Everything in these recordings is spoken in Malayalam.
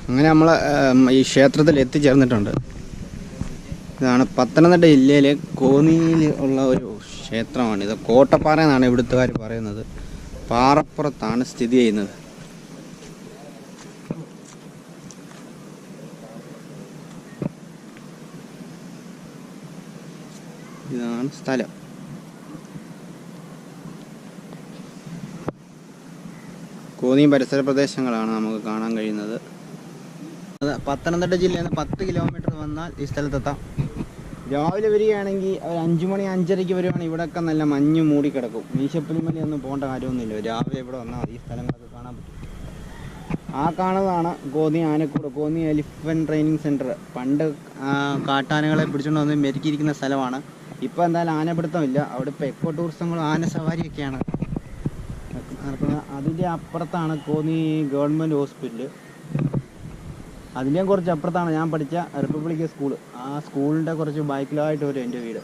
അങ്ങനെ നമ്മൾ ഈ ക്ഷേത്രത്തിൽ എത്തിച്ചേർന്നിട്ടുണ്ട്. ഇതാണ് പത്തനംതിട്ട ജില്ലയിലെ കോന്നിയിൽ ഉള്ള ഒരു ക്ഷേത്രമാണ്. ഇത് കോട്ടപ്പാറ എന്നാണ് ഇവിടുത്തുകാർ പറയുന്നത്. പാറപ്പുറത്താണ് സ്ഥിതി ചെയ്യുന്നത്. ഇതാണ് സ്ഥലം. കോന്നി പരിസര പ്രദേശങ്ങളാണ് നമുക്ക് കാണാൻ കഴിയുന്നത്. പത്തനംതിട്ട ജില്ലയിൽ നിന്ന് 10 കിലോമീറ്റർ വന്നാൽ ഈ സ്ഥലത്തെത്താം. രാവിലെ വരികയാണെങ്കിൽ ഒരു 5 മണി 5:30 വരുവാണെങ്കിൽ ഇവിടെയൊക്കെ നല്ല മഞ്ഞ് മൂടി കിടക്കും. മീശപ്പുലിമലയൊന്നും പോകേണ്ട കാര്യമൊന്നുമില്ല. രാവിലെ ഇവിടെ വന്നാൽ ഈ സ്ഥലങ്ങളൊക്കെ കാണാൻ പറ്റും. ആ കാണുന്നതാണ് കോന്നി എലിഫന്റ് ട്രെയിനിങ് സെൻറ്റർ. പണ്ട് കാട്ടാനകളെ പിടിച്ചുകൊണ്ട് വന്ന് മെരുക്കിയിരിക്കുന്ന സ്ഥലമാണ്. ഇപ്പോൾ എന്തായാലും ആനപിടുത്തമില്ല. അവിടെ ഇപ്പോൾ എക്കോ ടൂറിസങ്ങളും ആന സവാരിയൊക്കെയാണ് നടക്കുന്നത്. അതിൻ്റെ അപ്പുറത്താണ് കോന്നി ഗവൺമെൻറ് ഹോസ്പിറ്റൽ. അതിൻ്റെയും കുറച്ച് അപ്പുറത്താണ് ഞാൻ പഠിച്ച റിപ്പബ്ലിക് സ്കൂൾ. ആ സ്കൂളിൻ്റെ കുറച്ച് ബൈക്കിലായിട്ട് വരും എൻ്റെ വീട്.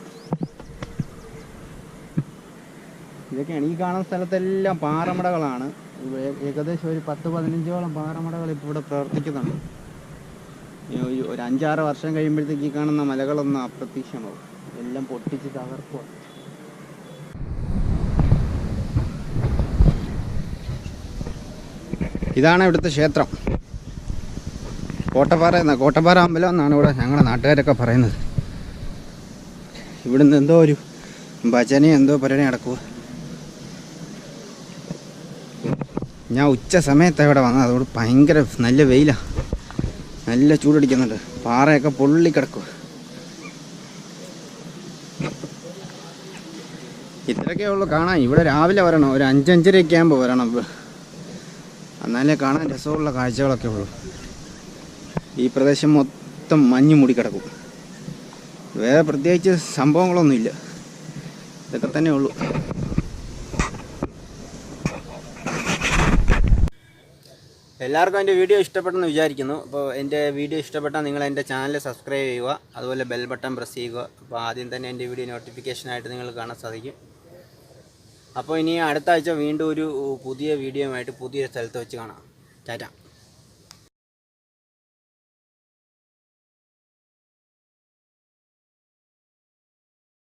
ഇതൊക്കെയാണ് ഈ കാണുന്ന സ്ഥലത്തെല്ലാം പാറമടകളാണ്. ഏകദേശം ഒരു 10-15ഓളം പാറമടകൾ ഇപ്പോൾ ഇവിടെ പ്രവർത്തിക്കുന്നുണ്ട്. ഒരു 5-6 വർഷം കഴിയുമ്പോഴത്തേക്ക് ഈ കാണുന്ന മലകളൊന്നും അപ്രത്യക്ഷമാവും. എല്ലാം പൊട്ടിച്ച് തകർക്കുക. ഇതാണ് ഇവിടുത്തെ ക്ഷേത്രം. കോട്ടപ്പാറ അമ്പലം എന്നാണ് ഇവിടെ ഞങ്ങളുടെ നാട്ടുകാരൊക്കെ പറയുന്നത്. ഇവിടുന്ന് എന്തോ ഒരു ഭജന എന്തോ പരിപാടി നടക്കുക. ഞാൻ ഉച്ച സമയത്താണ് ഇവിടെ വന്നത്. അതുകൊണ്ട് ഭയങ്കര നല്ല വെയിലാണ്. നല്ല ചൂടടിക്കുന്നുണ്ട്. പാറയൊക്കെ പൊള്ളിക്കിടക്കുക. ഇത്രയൊക്കെ ഉള്ളൂ കാണാൻ. ഇവിടെ രാവിലെ വരണം. ഒരു 5-5:30 ആകുമ്പോൾ വരണം. എന്നാലേ കാണാൻ രസമുള്ള കാഴ്ചകളൊക്കെ ഉള്ളൂ. ഈ പ്രദേശം മൊത്തം മഞ്ഞ് മൂടിക്കിടക്കും. വേറെ പ്രത്യേകിച്ച് സംഭവങ്ങളൊന്നുമില്ല. ഇതൊക്കെ തന്നെ ഉള്ളൂ. എല്ലാവർക്കും എൻ്റെ വീഡിയോ ഇഷ്ടപ്പെട്ടെന്ന് വിചാരിക്കുന്നു. അപ്പോൾ എൻ്റെ വീഡിയോ ഇഷ്ടപ്പെട്ടാൽ നിങ്ങൾ എൻ്റെ ചാനൽ സബ്സ്ക്രൈബ് ചെയ്യുക. അതുപോലെ ബെൽ ബട്ടൺ പ്രസ് ചെയ്യുക. അപ്പോൾ ആദ്യം തന്നെ എൻ്റെ വീഡിയോ നോട്ടിഫിക്കേഷനായിട്ട് നിങ്ങൾ കാണാൻ സാധിക്കും. അപ്പോൾ ഇനി അടുത്ത ആഴ്ച വീണ്ടും ഒരു പുതിയ വീഡിയോയുമായിട്ട് പുതിയൊരു സ്ഥലത്ത് വെച്ച് കാണാം. ടാറ്റ.